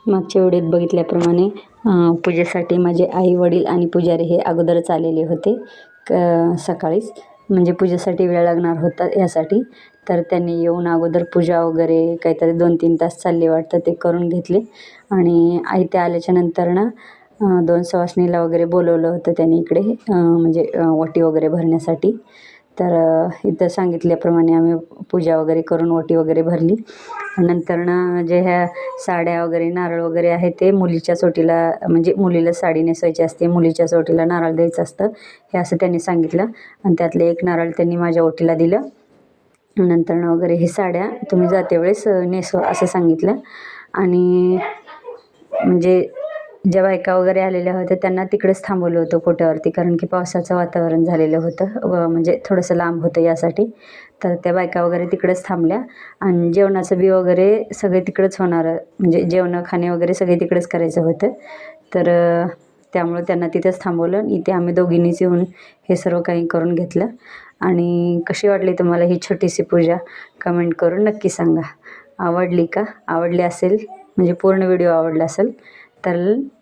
मागच्या व्हिडिओत बघितल्याप्रमाणे पूजेसाठी माझे आई वडील आणि पुजारी हे अगोदरच आलेले होते सकाळीच, म्हणजे पूजेसाठी वेळ लागणार होता यासाठी. तर त्यांनी येऊन अगोदर पूजा वगैरे काहीतरी 2-3 तास चालले वाटतं ते करून घेतले. आणि आई ते आल्याच्या नंतर ना 2 सवासणीला वगैरे बोलवलं होतं त्यांनी इकडे, म्हणजे ओटी वगैरे भरण्यासाठी. तर इथं सांगितल्याप्रमाणे आम्ही पूजा वगैरे करून ओटी वगैरे भरली. नंतरनं जे ह्या साड्या वगैरे नारळ वगैरे आहे ते मुलीच्या सोटीला, म्हणजे मुलीला साडी नेसवायची असते, मुलीच्या सोटीला नारळ द्यायचं असतं हे असं त्यांनी सांगितलं. आणि त्यातले एक नारळ त्यांनी माझ्या ओटीला दिलं. नंतरनं वगैरे हे साड्या तुम्ही जाते वेळेस नेसवा असं सांगितलं. आणि म्हणजे ज्या बायका वगैरे आलेल्या होत्या त्यांना तिकडेच थांबवलं होतं कोट्यावरती, कारण की पावसाचं वातावरण झालेलं होतं व म्हणजे थोडंसं लांब होतं यासाठी. तर त्या बायका वगैरे तिकडेच थांबल्या. आणि जेवणाचं बी वगैरे सगळे तिकडंच होणार, म्हणजे जेवणं खाणे वगैरे सगळे तिकडेच करायचं होतं. तर त्यामुळं त्यांना तिथंच थांबवलं. इथे आम्ही दोघींनीच येऊन हे सर्व काही करून घेतलं. आणि कशी वाटली तुम्हाला ही छोटीशी पूजा कमेंट करून नक्की सांगा. आवडली का? आवडली असेल म्हणजे पूर्ण व्हिडिओ आवडला असेल तर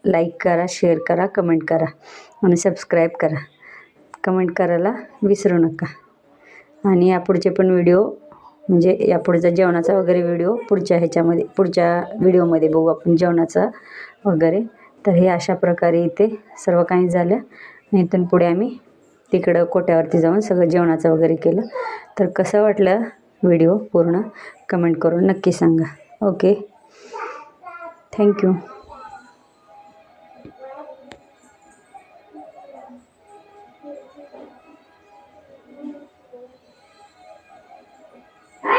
लाईक करा, शेअर करा, कमेंट करा आणि सबस्क्राईब करा. कमेंट करायला विसरू नका. आणि यापुढचे पण व्हिडिओ, म्हणजे यापुढचा जेवणाचा वगैरे व्हिडिओ पुढच्या व्हिडिओमध्ये बघू आपण जेवणाचा वगैरे. तर हे अशा प्रकारे इथे सर्व काही झालं. इथून पुढे आम्ही तिकडं कोट्यावरती जाऊन सगळं जेवणाचं वगैरे केलं. तर कसं वाटलं व्हिडिओ पूर्ण कमेंट करून नक्की सांगा. Okay, thank you.